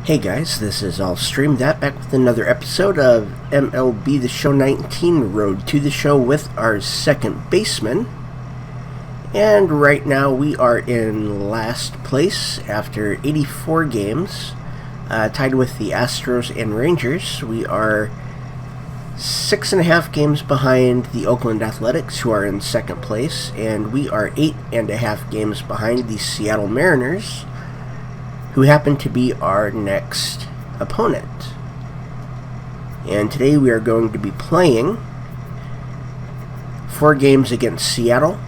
Hey guys, this is I'll Stream That back with another episode of MLB The Show 19, Road to the Show with our second baseman. And right now we are in last place after 84 games, tied with the Astros and Rangers. We are 6.5 games behind the Oakland Athletics, who are in second place, and we are 8.5 games behind the Seattle Mariners, who happen to be our next opponent. And today we are going to be playing 4 games against Seattle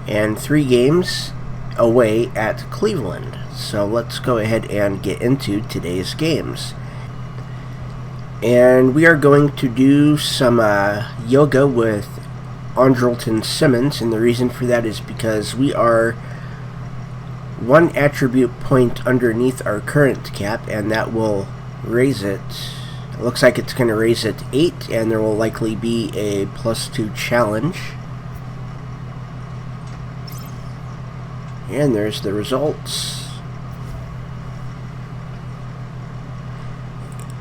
and 3 games away at Cleveland. So let's go ahead and get into today's games. And we are going to do some yoga with Andrelton Simmons, and the reason for that is because we are 1 attribute point underneath our current cap, and that will raise it. It looks like it's going to raise it 8, and there will likely be a +2 challenge. And there's the results.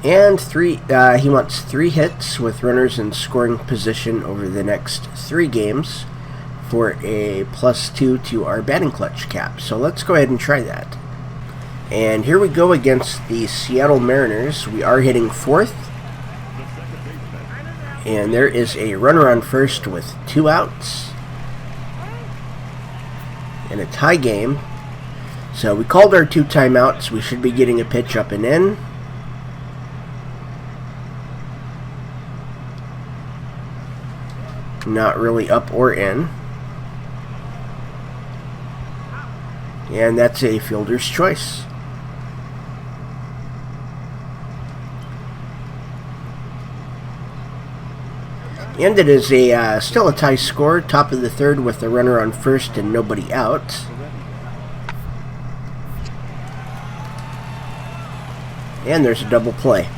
And he wants 3 hits with runners in scoring position over the next 3 games for a +2 to our batting clutch cap. So let's go ahead and try that. And here we go against the Seattle Mariners. We are hitting 4th. And there is a runner on first with 2 outs. And a tie game. So we called our 2 timeouts. We should be getting a pitch up and in. Not really up or in. And that's a fielder's choice. And it is still a tie score, top of the 3rd with a runner on first and nobody out. And there's a double play.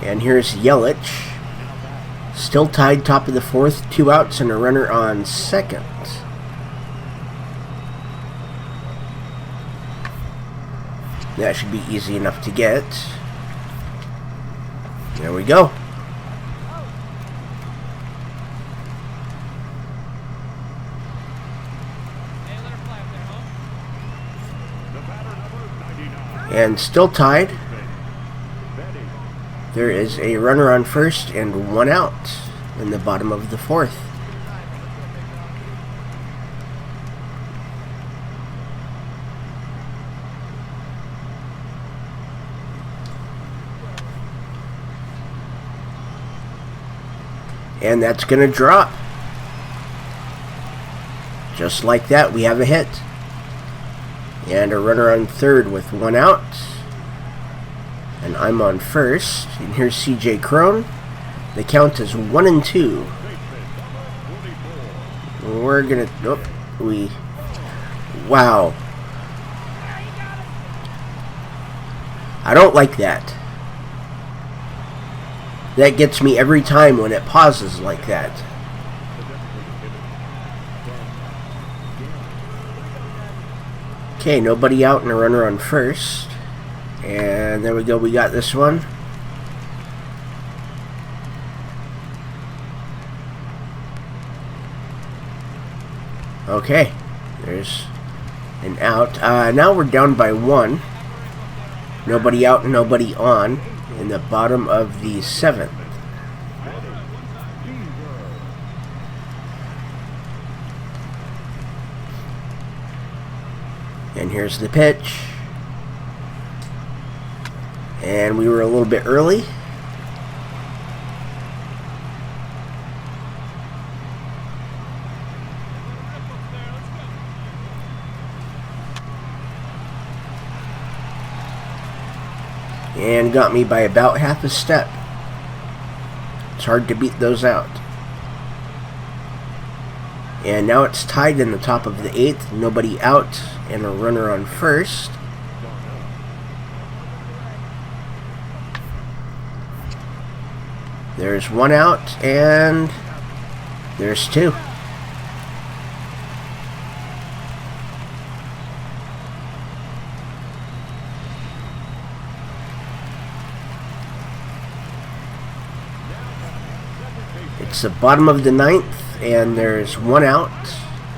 And here's Yelich. Still tied, top of the 4th, 2 outs and a runner on second. That should be easy enough to get. There we go. And still tied. There is a runner on first and 1 out in the bottom of the 4th. And that's going to drop. Just like that, we have a hit. And a runner on third with 1 out. And I'm on first. And here's CJ Cron. The count is 1-2. We're gonna. Oh, wow. I don't like that. That gets me every time when it pauses like that. Okay, nobody out and a runner on first. And there we go, we got this one. Okay, there's an out. Now we're down by 1. Nobody out and nobody on in the bottom of the 7th. And here's the pitch. And we were a little bit early. And got me by about half a step. It's hard to beat those out. And now it's tied in the top of the 8th. Nobody out and a runner on first. There's 1 out, and There's two. It's the bottom of the ninth, and there's one out,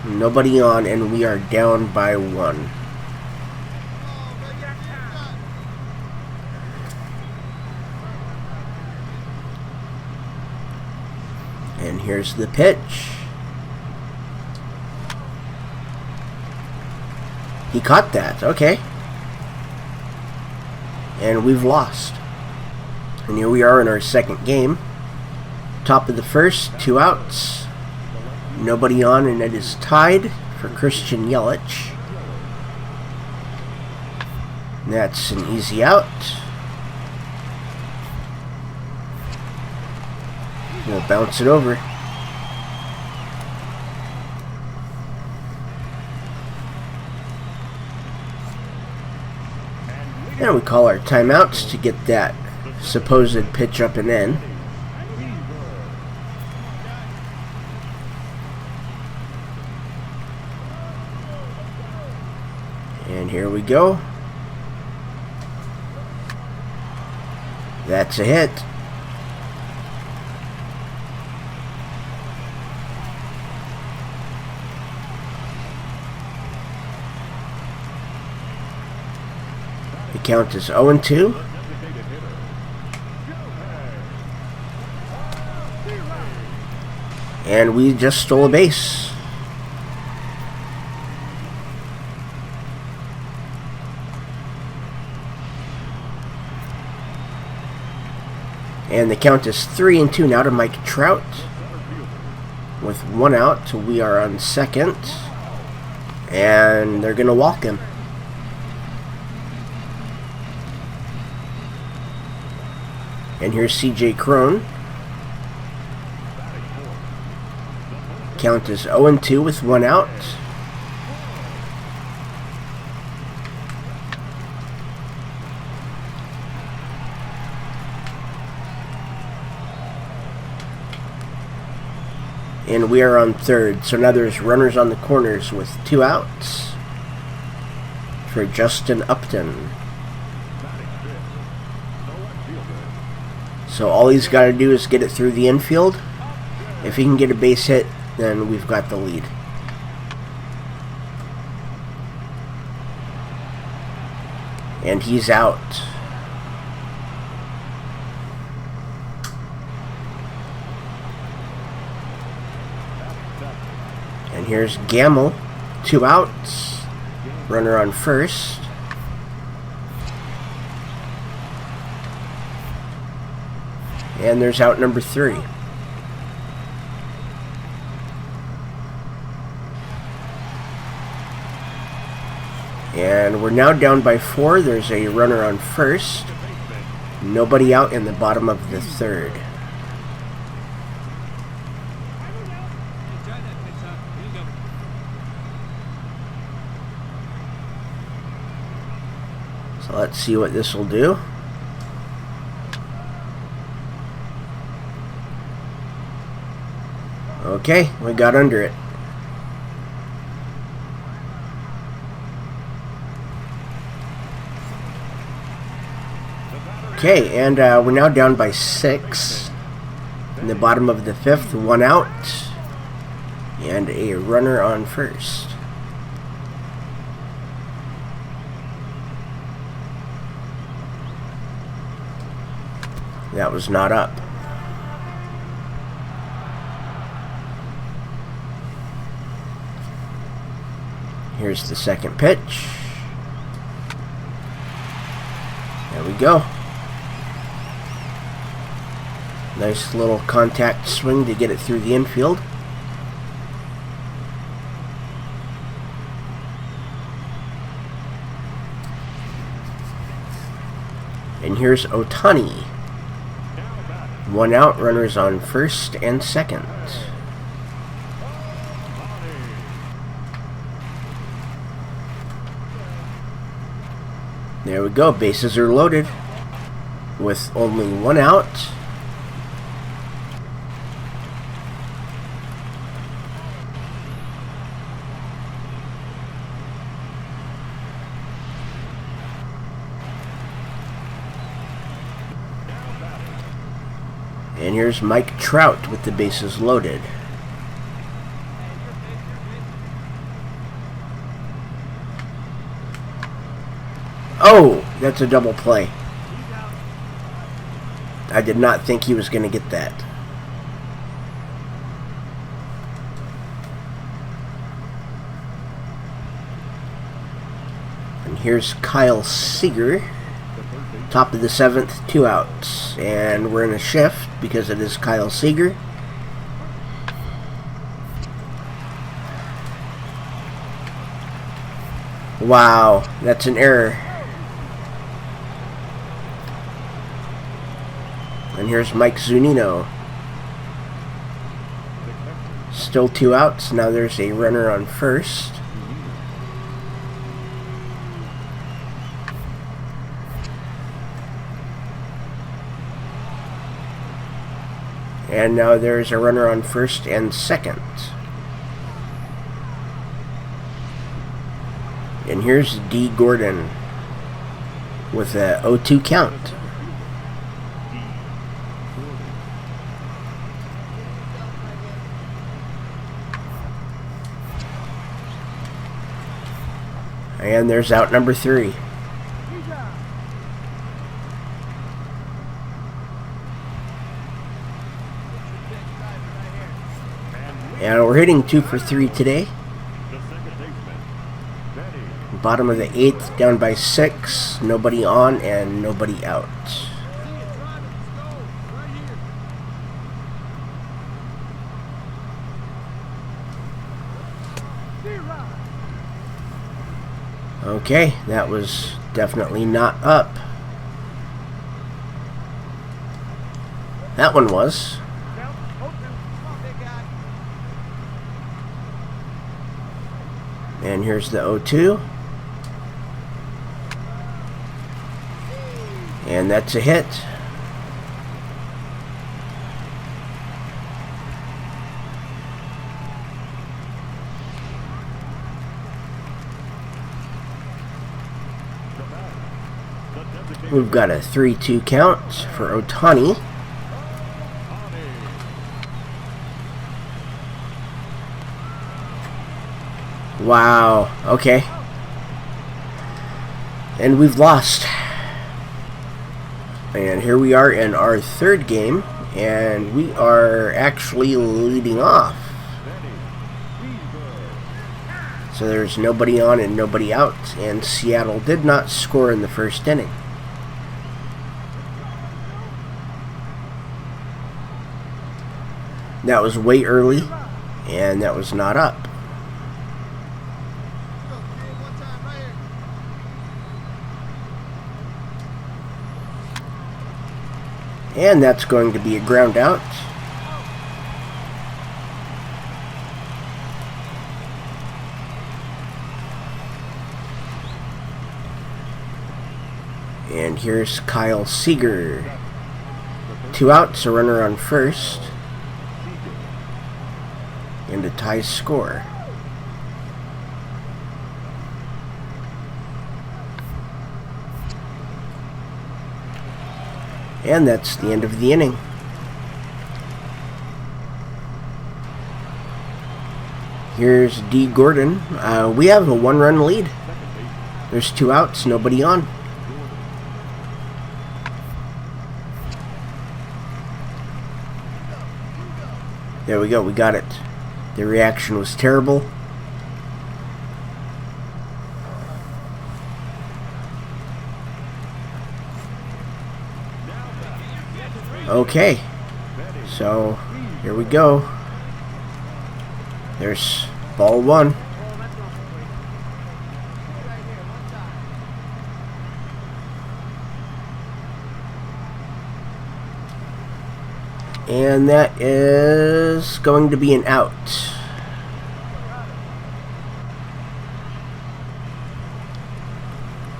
nobody on, and we are down by one. And here's the pitch. He caught that. Okay. And we've lost. And here we are in our second game. Top of the first, 2 outs. Nobody on, and it is tied for Christian Yelich. That's an easy out. We'll bounce it over. And we call our timeouts to get that supposed pitch up and in. And here we go. That's a hit. The count is 0-2. And we just stole a base. And the count is 3-2 now to Mike Trout. With 1 out, we are on second. And they're going to walk him. And here's C.J. Cron. Count is 0-2 with 1 out. And we are on third. So now there's runners on the corners with 2 outs for Justin Upton. So all he's got to do is get it through the infield. If he can get a base hit, then we've got the lead. And he's out. And here's Gamble. 2 outs. Runner on first. And there's out number 3. And we're now down by 4. There's a runner on first. Nobody out in the bottom of the third. So let's see what this will do. Okay, we got under it. Okay, and we're now down by 6. In the bottom of the 5th, 1 out. And a runner on first. That was not up. Here's the second pitch. There we go. Nice little contact swing to get it through the infield. And here's Ohtani. 1 out, runners on first and second. There we go, bases are loaded with only 1 out. And here's Mike Trout with the bases loaded. Oh, that's a double play. I did not think he was going to get that. And here's Kyle Seager. Top of the 7th, 2 outs. And we're in a shift because it is Kyle Seager. Wow, that's an error. And here's Mike Zunino. Still 2 outs. Now there's a runner on first. And now there's a runner on first and second. And here's D. Gordon with a 0-2 count. And there's out number 3. And we're hitting 2 for 3 today. Bottom of the 8th, down by 6. Nobody on and nobody out. Okay, that was definitely not up. That one was. And here's the 0-2. And that's a hit. We've got a 3-2 count for Ohtani. Wow, okay. And we've lost. And here we are in our 3rd game, and we are actually leading off. So there's nobody on and nobody out, and Seattle did not score in the 1st inning. That was way early, and that was not up. And that's going to be a ground out. And here's Kyle Seager. 2 outs, a runner on first. And a tie score. And that's the end of the inning. Here's D. Gordon. We have a 1-run lead. There's 2 outs, nobody on. There we go, we got it. The reaction was terrible. Okay, so here we go. There's ball 1. And that is going to be an out.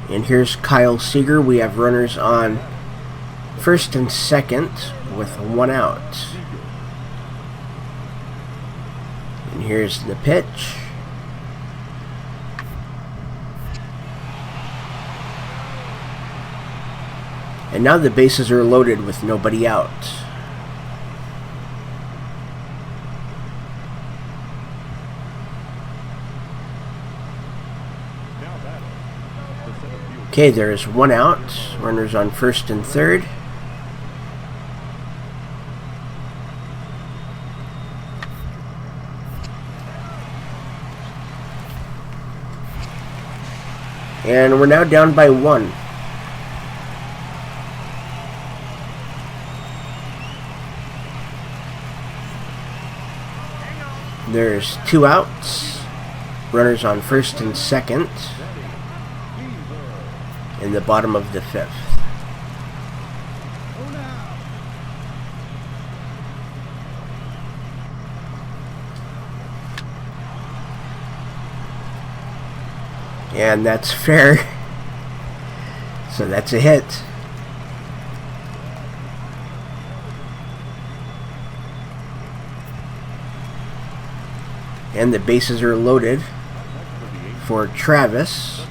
And here's Kyle Seager. We have runners on first and second with 1 out. And here's the pitch. And now the bases are loaded with nobody out. Okay, there's one out. Runners on first and third. And we're now down by 1. There's 2 outs. Runners on first and second. In the bottom of the 5th. And that's fair. So that's a hit. And the bases are loaded for Travis.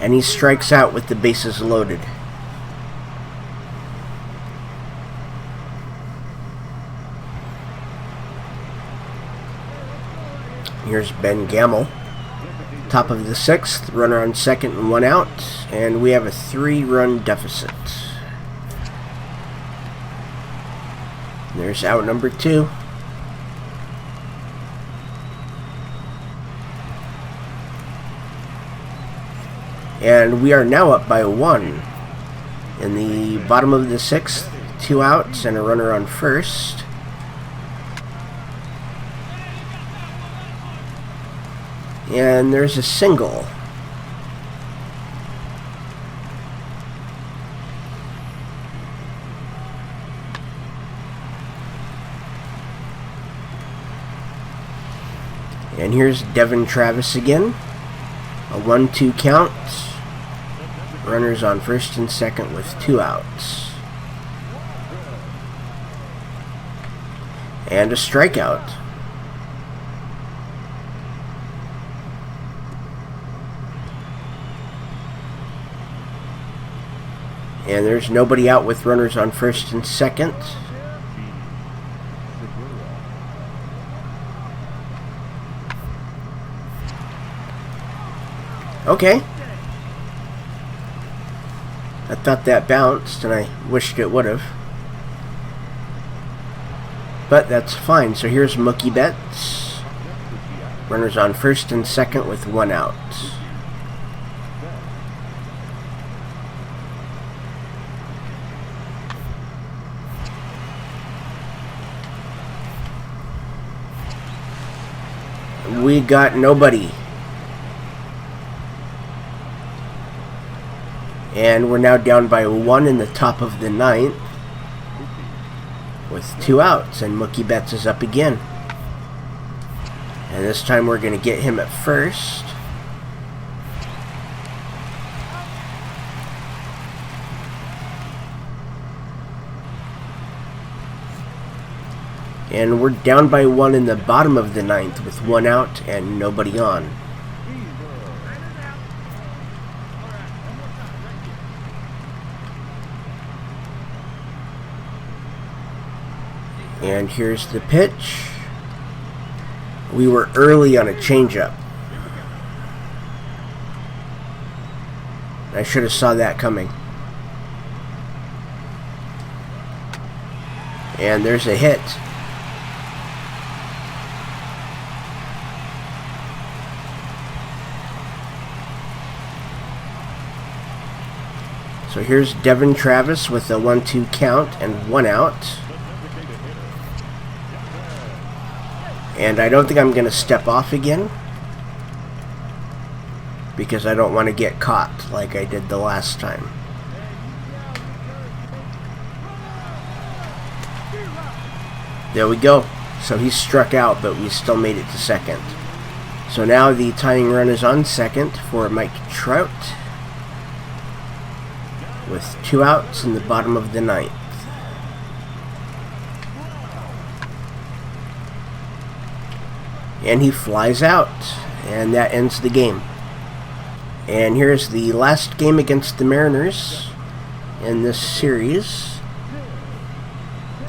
And he strikes out with the bases loaded. Here's Ben Gamble. Top of the 6th, runner on second and 1 out, and we have a 3-run deficit. There's out number 2. And we are now up by 1. In the bottom of the 6th, 2 outs and a runner on first. And there's a single. And here's Devin Travis again. A 1-2 count. Runners on first and second with 2 outs. And a strikeout. And there's nobody out with runners on first and second. Okay. I thought that bounced, and I wished it would have. But that's fine. So here's Mookie Betts. Runners on first and second with 1 out. We got nobody. And we're now down by 1 in the top of the 9th with 2 outs, and Mookie Betts is up again. And this time we're going to get him at first. And we're down by 1 in the bottom of the 9th with 1 out and nobody on. And here's the pitch. We were early on a changeup. I should have saw that coming. And there's a hit. So here's Devin Travis with a 1-2 count and 1 out. And I don't think I'm going to step off again, because I don't want to get caught like I did the last time. There we go. So he struck out, but we still made it to second. So now the tying run is on second for Mike Trout, with 2 outs in the bottom of the 9th. And he flies out, and that ends the game. And here's the last game against the Mariners in this series.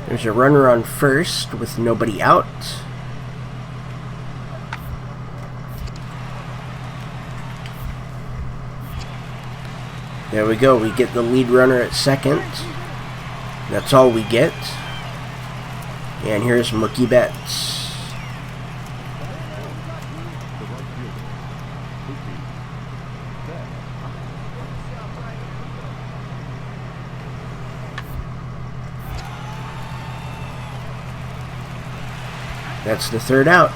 There's a runner on first with nobody out. There we go. We get the lead runner at second. That's all we get. And here's Mookie Betts. That's the third out.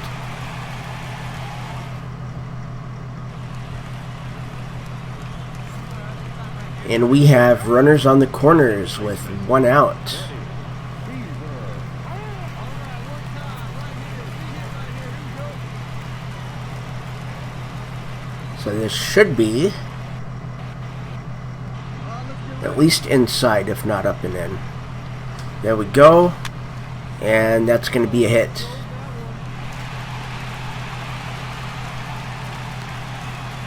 And we have runners on the corners with one out. So this should be at least inside, if not up and in. There we go. And that's going to be a hit.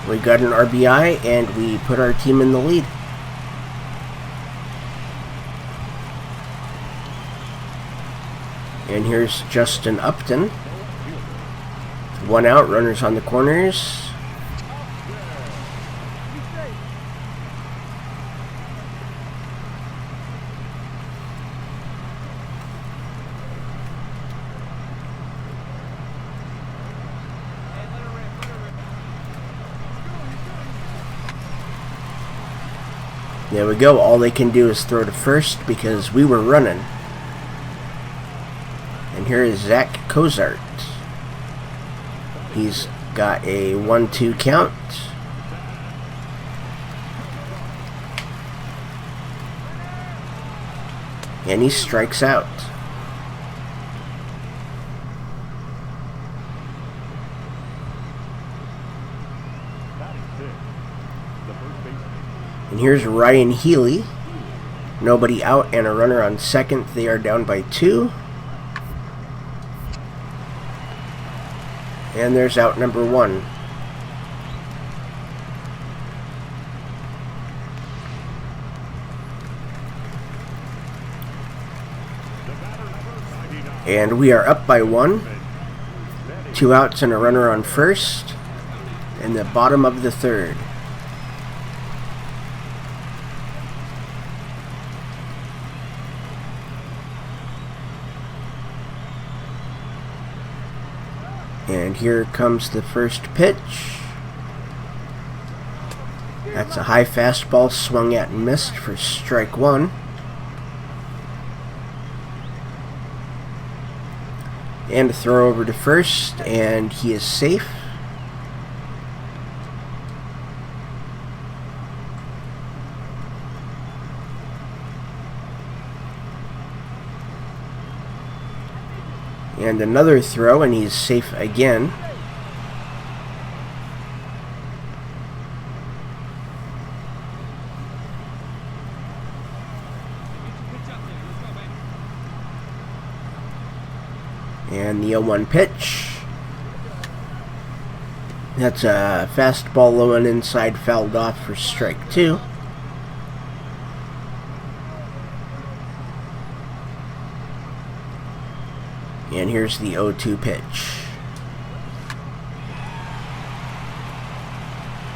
We got an RBI, and we put our team in the lead. And here's Justin Upton. One out, runners on the corners. There we go. All they can do is throw to first because we were running. And here is Zach Cozart. He's got a 1-2 count. And he strikes out. And here's Ryan Healy. Nobody out and a runner on second. They are down by 2. And there's out number 1. And we are up by 1. 2 outs and a runner on first. In the bottom of the third. And here comes the first pitch. That's a high fastball swung at and missed for strike 1. And a throw over to first, and he is safe. And another throw, and he's safe again. And the 0-1 pitch. That's a fastball low and inside, fouled off for strike 2. And here's the 0-2 pitch.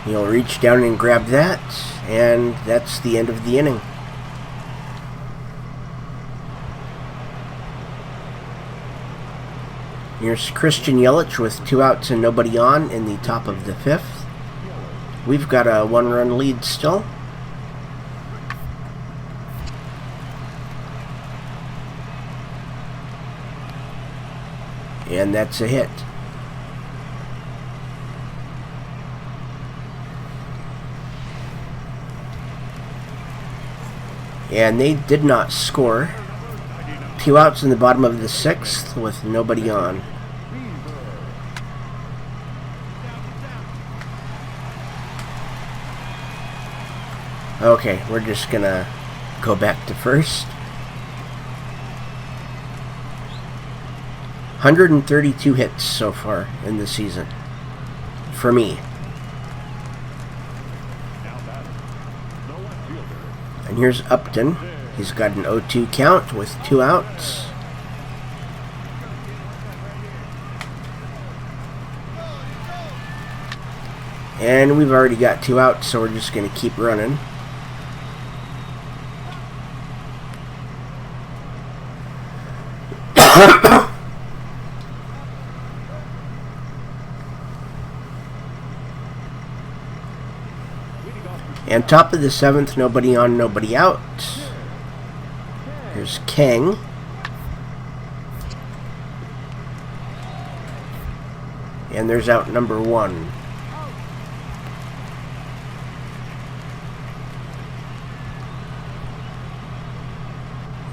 He'll reach down and grab that, and that's the end of the inning. Here's Christian Yelich with 2 outs and nobody on in the top of the 5th. We've got a 1-run lead still. And that's a hit. And they did not score. 2 outs in the bottom of the 6th with nobody on. Okay, we're just gonna go back to first. 132 hits so far in the season. For me. And here's Upton. He's got an 0-2 count with 2 outs. And we've already got 2 outs, so we're just going to keep running. And top of the 7th, nobody on, nobody out. Here's Kang. And there's out number 1.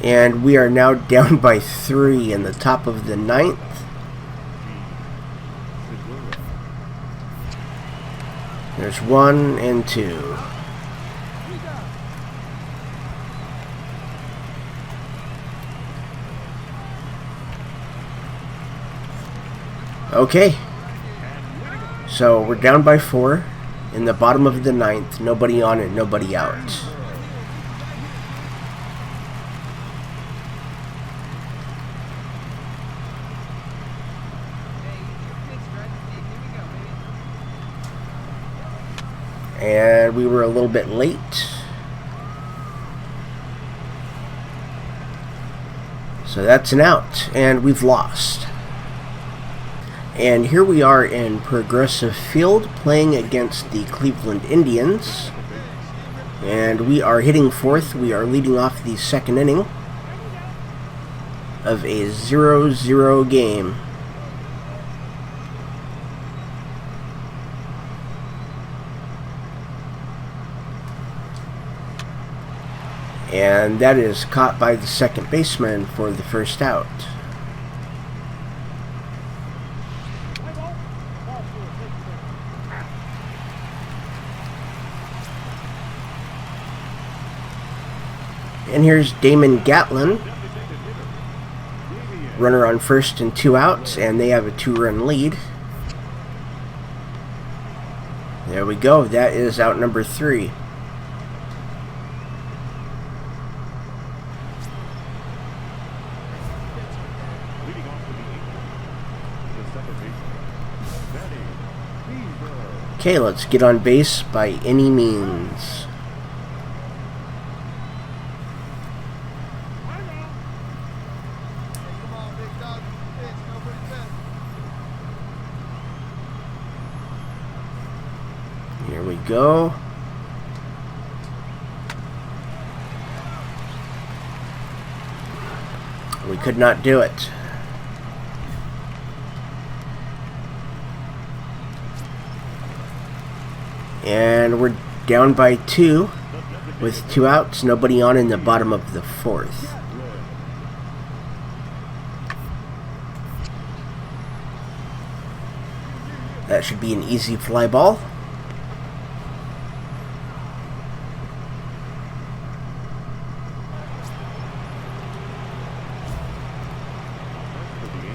And we are now down by 3 in the top of the 9th. There's 1 and 2. Okay. So we're down by 4 in the bottom of the 9th. Nobody on and nobody out. And we were a little bit late. So that's an out. And we've lost. And here we are in Progressive Field playing against the Cleveland Indians. And we are hitting 4th. We are leading off the 2nd inning of a 0-0 game. And that is caught by the second baseman for the first out. And here's Damon Gatlin. Runner on first and 2 outs, and they have a 2-run lead. There we go. That is out number 3. Okay, let's get on base by any means. Here we go. We could not do it. And we're down by 2 with 2 outs, nobody on in the bottom of the 4th. That should be an easy fly ball.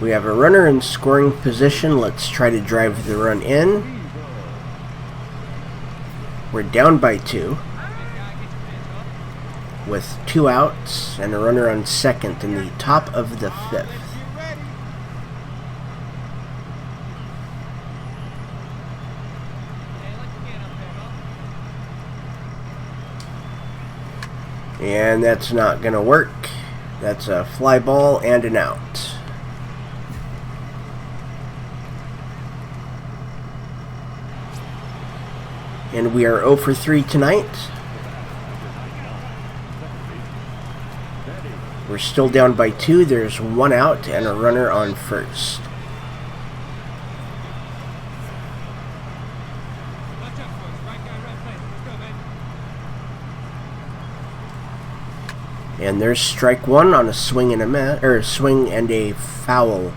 We have a runner in scoring position. Let's try to drive the run in. We're down by 2 with 2 outs and a runner on second in the top of the 5th. And that's not going to work. That's a fly ball and an out. And we are 0 for 3 tonight. We're still down by 2. There's 1 out and a runner on first. And there's strike 1 on a swing and a swing and a foul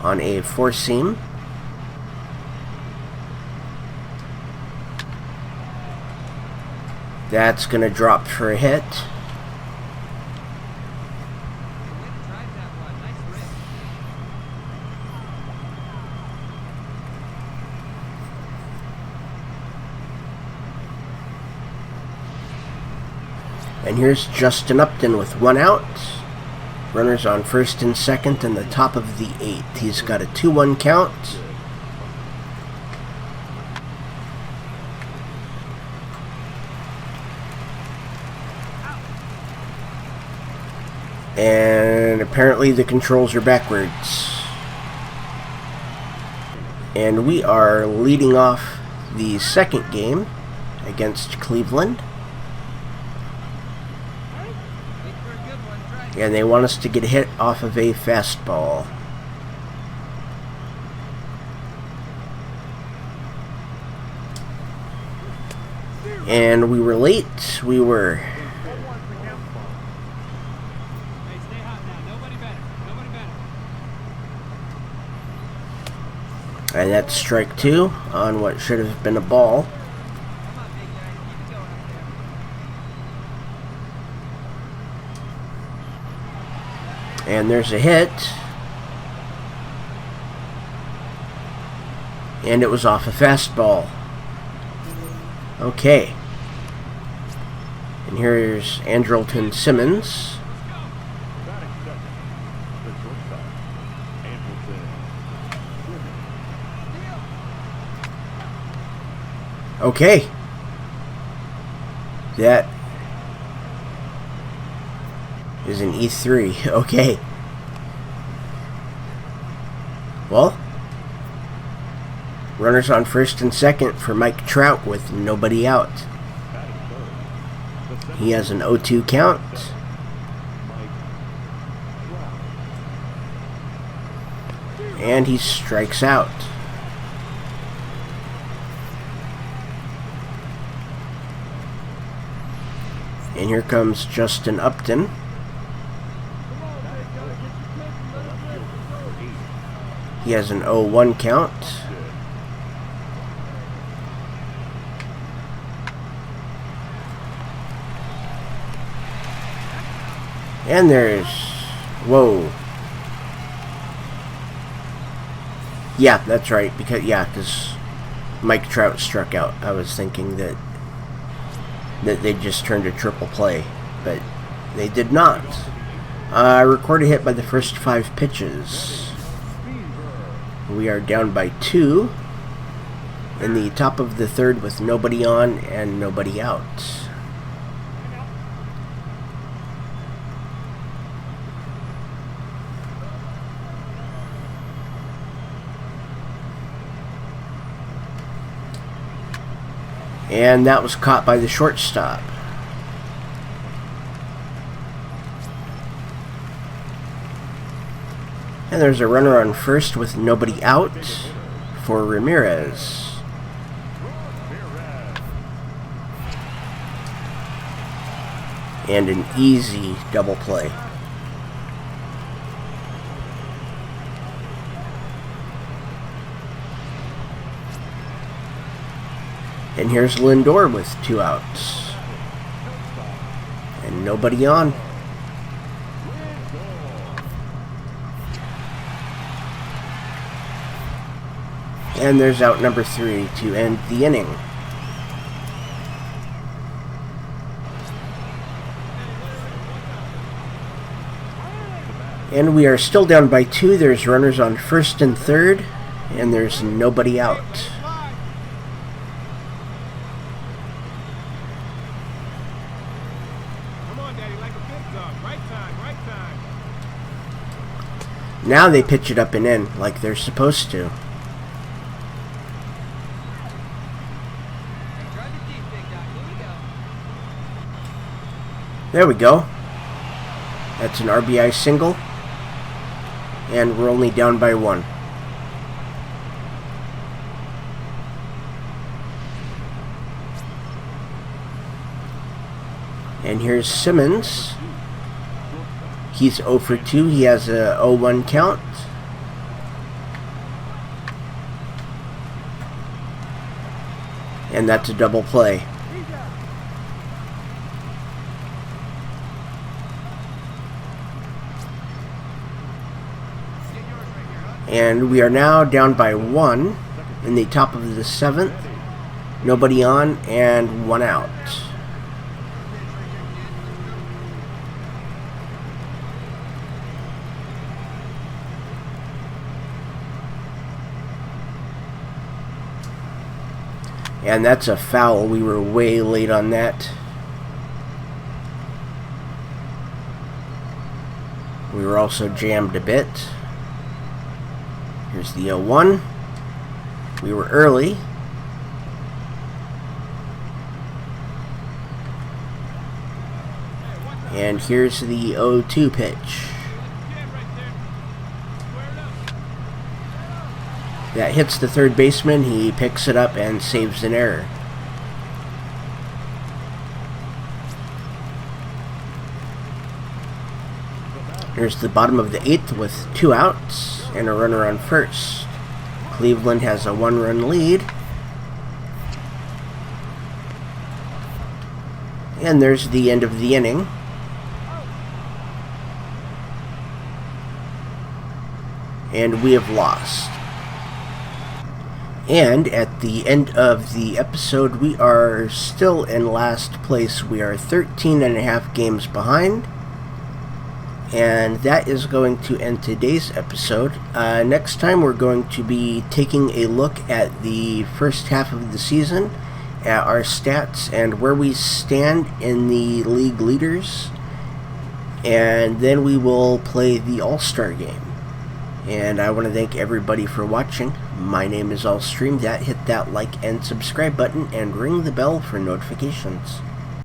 on a 4-seam. That's going to drop for a hit. And here's Justin Upton with 1 out. Runners on first and second in the top of the 8th. He's got a 2-1 count. And apparently the controls are backwards. And we are leading off the second game against Cleveland. And they want us to get a hit off of a fastball. And we were late. We were. And that's strike 2 on what should have been a ball. And there's a hit. And it was off a fastball. Okay. And here's Andrelton Simmons. Okay. That is an E3. Okay. Well, runners on first and second for Mike Trout with nobody out. He has an 0-2 count. And he strikes out. And here comes Justin Upton. He has an 0-1 count. And there's... Whoa. Yeah, that's right. Because Mike Trout struck out. I was thinking that they just turned a triple play, but they did not. Recorded hit by the first 5 pitches. We are down by 2 in the top of the 3rd with nobody on and nobody out. And that was caught by the shortstop. And there's a runner on first with nobody out for Ramirez. And an easy double play. And here's Lindor with 2 outs. And nobody on. And there's out number 3 to end the inning. And we are still down by 2. There's runners on first and third. And there's nobody out. Now they pitch it up and in like they're supposed to. There we go. That's an RBI single. And we're only down by 1. And here's Simmons. He's 0 for 2. He has a 0-1 count. And that's a double play. And we are now down by 1 in the top of the 7th. Nobody on and 1 out. And that's a foul. We were way late on that. We were also jammed a bit. Here's the 0-1. We were early. And here's the 0-2 pitch. That hits the third baseman. He picks it up and saves an error. Here's the bottom of the 8th with 2 outs and a runner on first. Cleveland has a 1-run lead. And there's the end of the inning. And we have lost. And at the end of the episode, we are still in last place. We are 13.5 games behind. And that is going to end today's episode. Next time we're going to be taking a look at the first half of the season, at our stats and where we stand in the league leaders. And then we will play the All-Star game. And I want to thank everybody for watching. My name is AllStream. Hit that like and subscribe button and ring the bell for notifications.